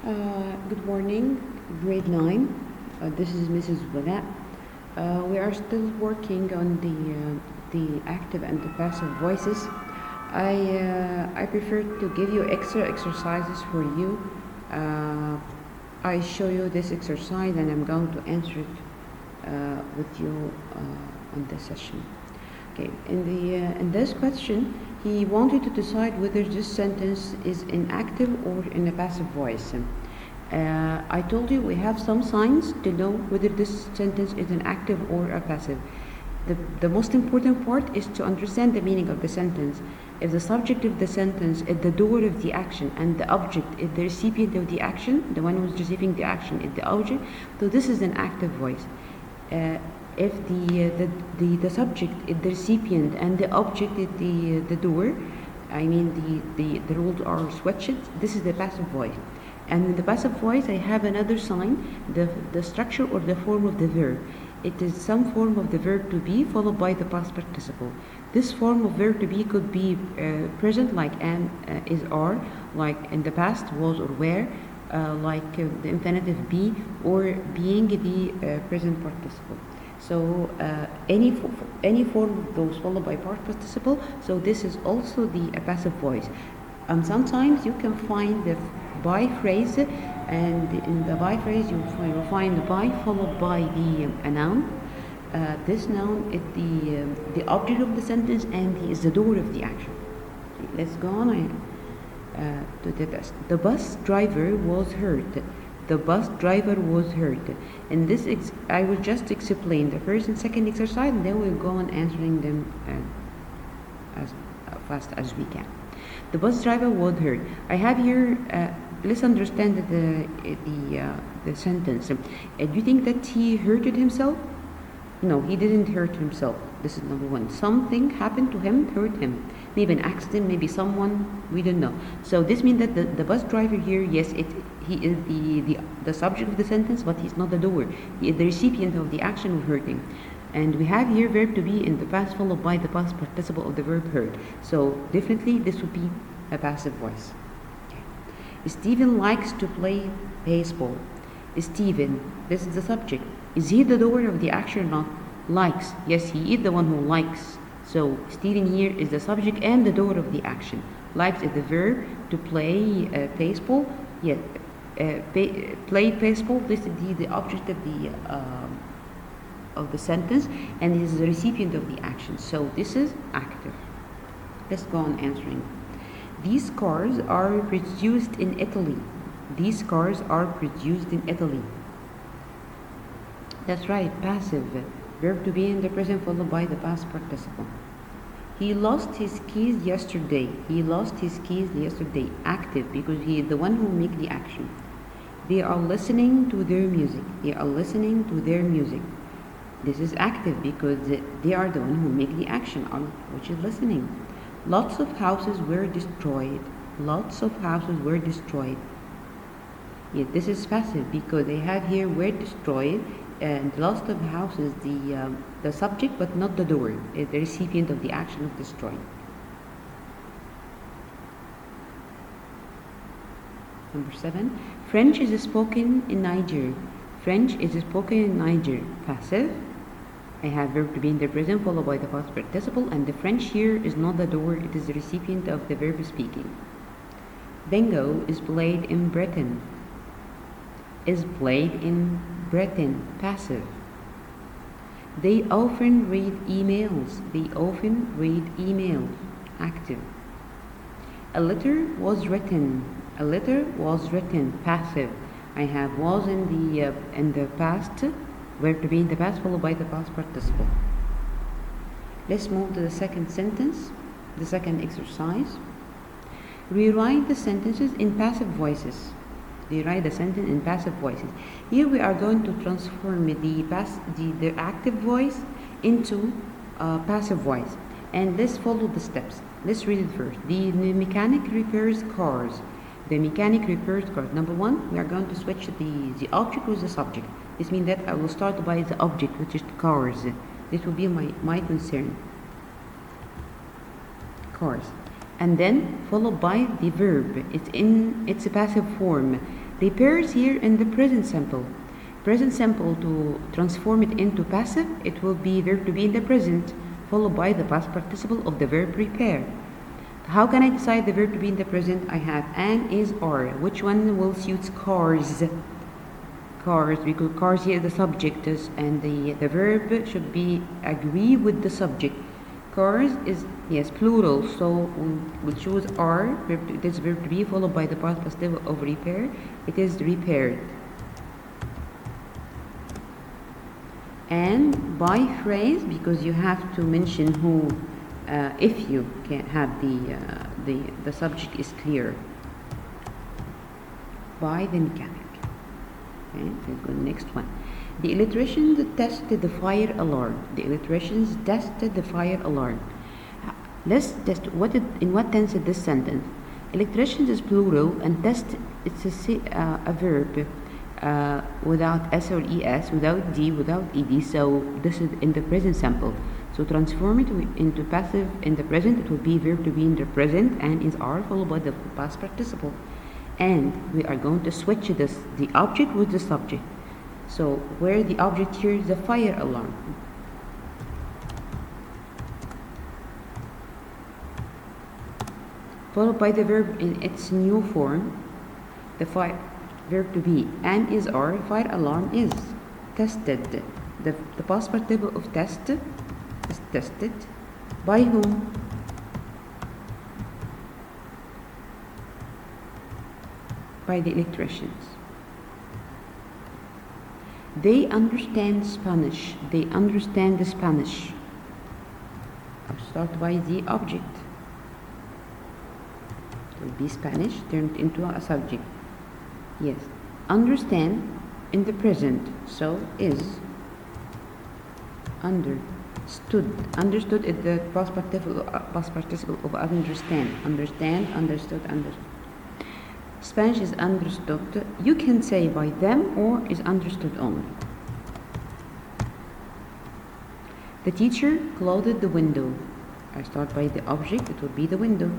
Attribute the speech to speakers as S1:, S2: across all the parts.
S1: Good morning, grade 9. This is Mrs. Wala. We are still working on the active and the passive voices. I prefer to give you extra exercises for you. I show you this exercise and I'm going to answer it with you on this session. Okay, in this question, he wanted to decide whether this sentence is in active or in a passive voice. I told you we have some signs to know whether this sentence is an active or a passive. The most important part is to understand the meaning of the sentence. If the subject of the sentence is the doer of the action and the object is the recipient of the action, the one who is receiving the action is the object, so this is an active voice. If the subject is the recipient and the object is the doer, I mean the roles are switched, this is the passive voice. And in the passive voice, I have another sign, the structure or the form of the verb. It is some form of the verb to be followed by the past participle. This form of verb to be could be present like am, is, are, like in the past was or were, like the infinitive be, or being the present participle. So any form of those followed by past participle, so this is also the passive voice. And sometimes you can find the by phrase, and in the by phrase you will find the by followed by a noun. This noun is the object of the sentence and he is the doer of the action. Let's go on to the test. The bus driver was hurt. The bus driver was hurt. In this I will just explain the first and second exercise, and then we'll go on answering them as fast as we can. The bus driver was hurt. I have here, let's understand the sentence. Do you think that he hurted himself? No, he didn't hurt himself. This is number one. Something happened to him, hurt him. Maybe an accident, maybe someone, we don't know. So this means that the bus driver here, yes, he is the subject of the sentence, but he's not the doer. He is the recipient of the action of hurting. And we have here verb to be in the past followed by the past participle of the verb hurt. So definitely this would be a passive voice. Okay. Stephen likes to play baseball. Stephen, this is the subject. Is he the doer of the action or not? Likes. Yes, he is the one who likes. So Stephen here is the subject and the doer of the action. Likes is the verb to play baseball. Yeah, play baseball. This is the object of the sentence, and he is the recipient of the action. So this is active. Let's go on answering. These cars are produced in Italy. These cars are produced in Italy. That's right, passive. Verb to be in the present followed by the past participle. He lost his keys yesterday. He lost his keys yesterday. Active, because he is the one who makes the action. They are listening to their music. They are listening to their music. This is active because they are the one who make the action, which is listening. Lots of houses were destroyed. Lots of houses were destroyed. Yeah, this is passive because they have here were destroyed, and lots of houses the subject but not the doer, the recipient of the action of destroying. Number 7. French is spoken in Niger. French is spoken in Niger. Passive. I have verb to be in the present followed by the past participle, and the French here is not the doer, it is the recipient of the verb speaking. Bingo is played in Britain. Is played in Britain. Passive. They often read emails. They often read emails. Active. A letter was written. A letter was written. Passive. I have was in the past, verb to be in the past followed by the past participle. Let's move to the second sentence, the second exercise. Rewrite the sentences in passive voices. Rewrite the sentence in passive voices. Here we are going to transform the active voice into passive voice. And let's follow the steps. Let's read it first. The mechanic repairs cars. The mechanic repairs cars. Number 1, we are going to switch the object with the subject. This means that I will start by the object, which is cars. This will be my concern. Cars. and then followed by the verb. It's in its passive form. Repairs here in the present simple. Present simple, to transform it into passive, it will be verb to be in the present, followed by the past participle of the verb repair. How can I decide the verb to be in the present? I have an, is, are. Which one will suit cars? Cars, because cars here the subject is, and the verb should be agree with the subject. Cars is, yes, plural, so we'll choose are. This verb to be followed by the past participle of repair. It is repaired. And by phrase, because you have to mention who, if you can have the subject is clear. By the mechanic. Okay, let's go next one. The electricians tested the fire alarm. The electricians tested the fire alarm. Let's test in what tense is this sentence? Electricians is plural, and test it's a verb without s or es, without d, without ed. So this is in the present simple. So transform it into passive in the present. It will be verb to be in the present and is are followed by the past participle. And we are going to switch the object with the subject. So where the object here is the fire alarm. Followed by the verb in its new form, the verb to be, and is are, fire alarm is tested. The past participle of test is tested. By whom? By the electricians. They understand Spanish. They understand the Spanish. I'll start by the object. It will be Spanish turned into a subject. Yes. Understand in the present. So is understood. Understood is the past participle of understand. Understand, understood, understood. Spanish is understood. You can say by them or is understood only. The teacher closed the window. I start by the object. It will be the window.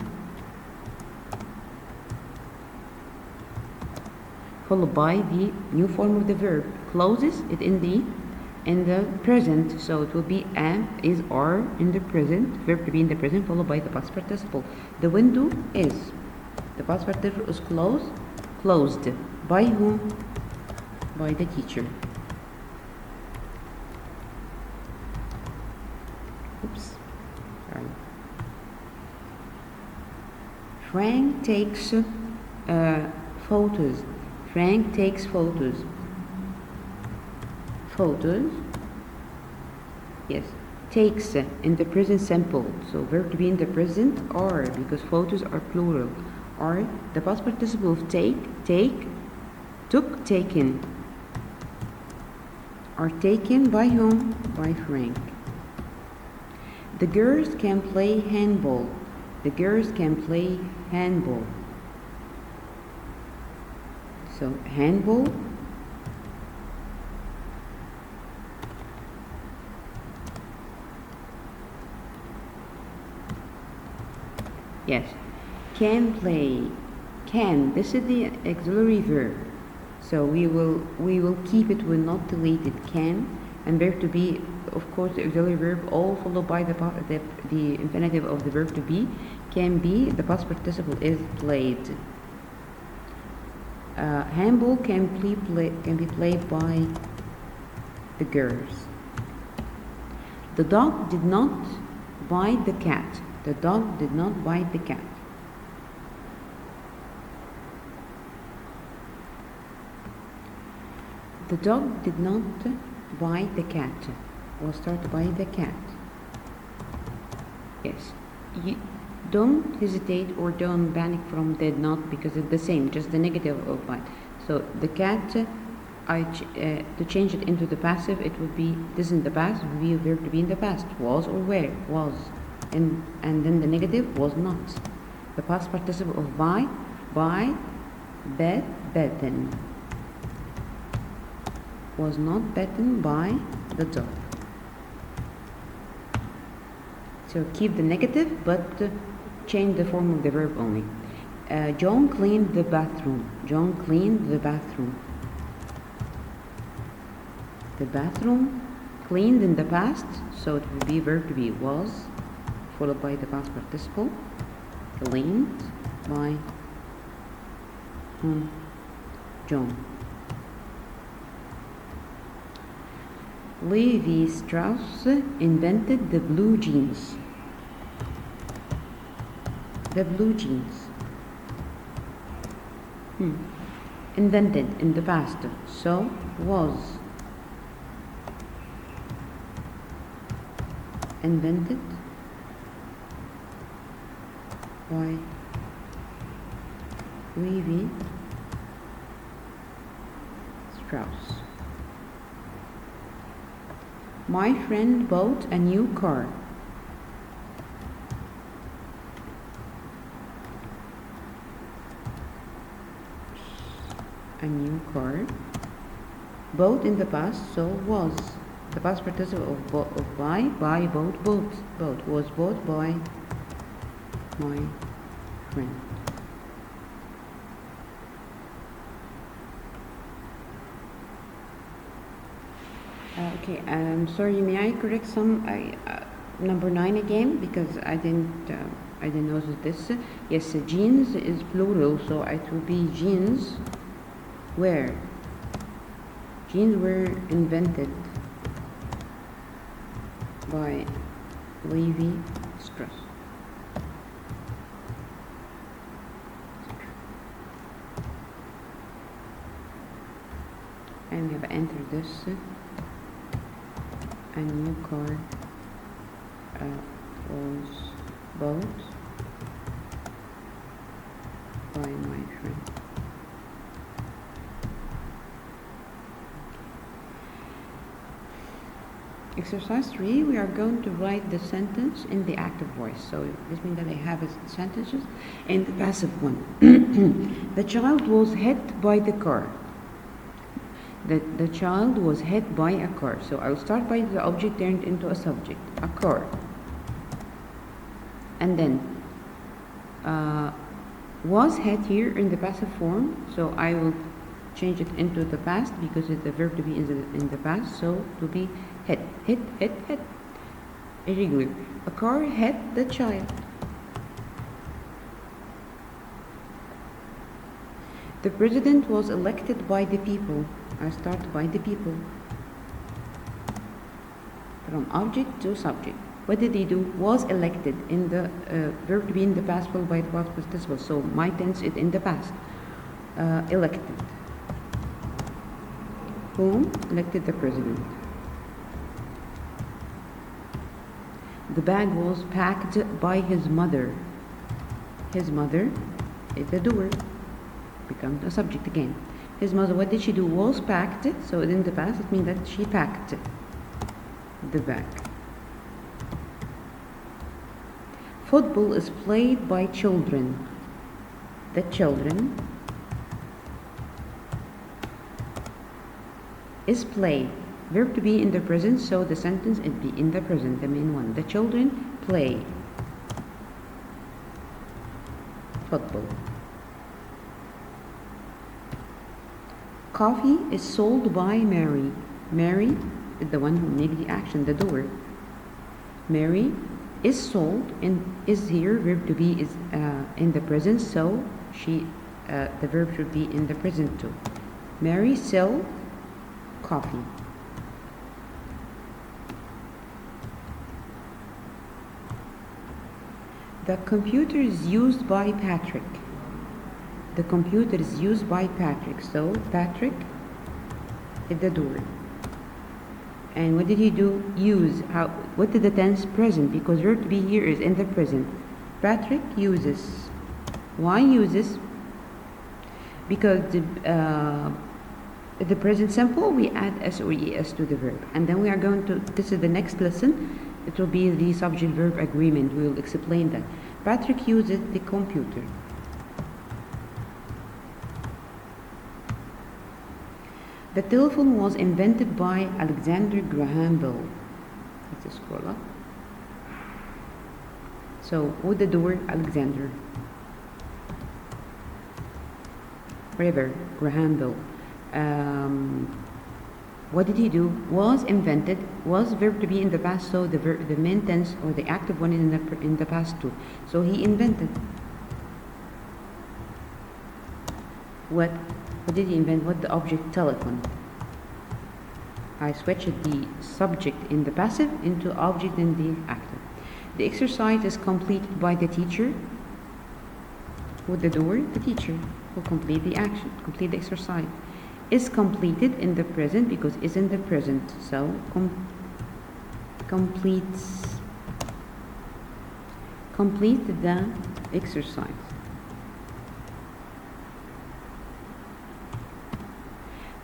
S1: Followed by the new form of the verb. Closes it in the present. So it will be am, is, are in the present. Verb to be in the present followed by the past participle. The window is. The past participle is closed. By whom? By the teacher. Oops. Sorry. Frank takes photos. Frank takes photos. Photos. Yes. Takes in the present simple. So verb to be in the present are, because photos are plural. Are the past participle of take, took, taken. Are taken by whom? By Frank. The girls can play handball. The girls can play handball. So handball. Yes. Can play. Can. This is the auxiliary verb. So we will keep it, will not delete it. Can, and verb to be, of course, the auxiliary verb, all followed by the infinitive of the verb to be. Can be, the past participle is played. Handball can be played by the girls. The dog did not bite the cat. The dog did not bite the cat. The dog did not bite the cat. We'll start by the cat. Yes. You don't hesitate or don't panic from did not, because it's the same, just the negative of bite. So the cat, to change it into the passive, it would be, this in the past, would be a verb to be in the past. Was or where? Was. And then the negative was not. The past participle of by, bitten. Was not bitten by the dog. So keep the negative, but change the form of the verb only. John cleaned the bathroom. John cleaned the bathroom. The bathroom cleaned in the past, so it will be verb to be was, followed by the past participle, cleaned by John. Levi Strauss invented the blue jeans. The blue jeans. Invented in the past, so was. Invented by Levi Strauss. My friend bought a new car. A new car. Bought in the past, so was. The past participle of buy, bought, bought. Was bought by my friend. Okay, I'm sorry, may I correct some number 9 again, because I didn't notice this. Yes, jeans is plural, so it will be jeans where jeans were invented by Levi Strauss. And we have entered this. A new car was bought by my friend. Exercise 3, we are going to write the sentence in the active voice. So this means that I have sentences in the passive one. The child was hit by the car. The child was hit by a car. So I'll start by the object turned into a subject, a car. And then was hit here in the passive form, so I will change it into the past because it's the verb to be in the past, so to be hit. Irregular. A car hit the child. The president was elected by the people. I start by the people. From object to subject. What did he do? Was elected in the verb to be in the past followed by the past participle. So my tense is in the past. Elected. Whom? Elected the president. The bag was packed by his mother. His mother is the doer. Becomes a subject again. His mother, what did she do? Was packed. So in the past, it means that she packed the bag. Football is played by children. The children is played. Verb to be in the present, so the sentence it be in the present, the main one. The children play football. Coffee is sold by Mary. Mary is the one who makes the action, the doer. Mary is sold and is here, verb to be is in the present, so she the verb should be in the present too. Mary sell coffee. The computer is used by Patrick. The computer is used by Patrick, so Patrick is the doer. And what did he do? Use. How? What did the tense? Present, because verb to be here is in the present. Patrick uses. Why uses? Because the present simple, we add s or es to the verb. And then we are going to, this is the next lesson, it will be the subject-verb agreement. We will explain that. Patrick uses the computer. The telephone was invented by Alexander Graham Bell. Let's scroll up. So with the door, Alexander. River, Grahamville. What did he do? Was invented. Was verb to be in the past, so the main tense or the active one in the past too. So he invented. What did he invent? What the object? Telephone. I switched the subject in the passive into object in the active. The exercise is completed by the teacher. With the door, the teacher will complete the action, complete the exercise. Is completed in the present because is in the present, so complete the exercise.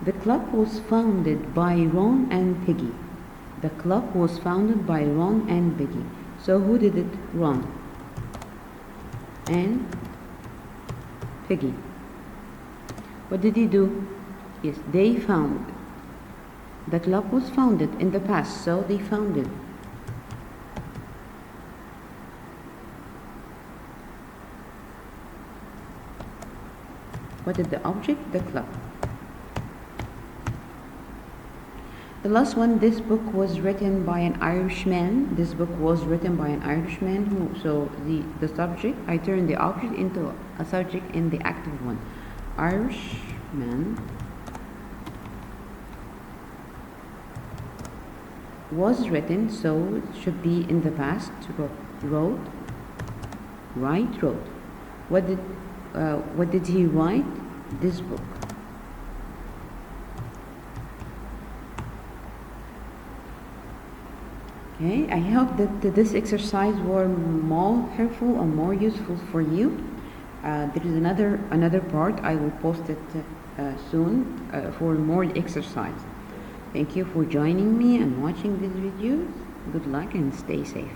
S1: The club was founded by Ron and Peggy. The club was founded by Ron and Peggy. So who did it? Ron and Peggy. What did he do? Yes, they found. The club was founded in the past, so they founded. What is the object? The club. The last one, this book was written by an Irishman. This book was written by an Irishman so the subject, I turned the object into a subject in the active one. Irishman was written, so it should be in the past. Wrote. What did he write? This book. Okay, I hope that this exercise were more helpful and more useful for you. There is another part. I will post it soon for more exercise. Thank you for joining me and watching these videos. Good luck and stay safe.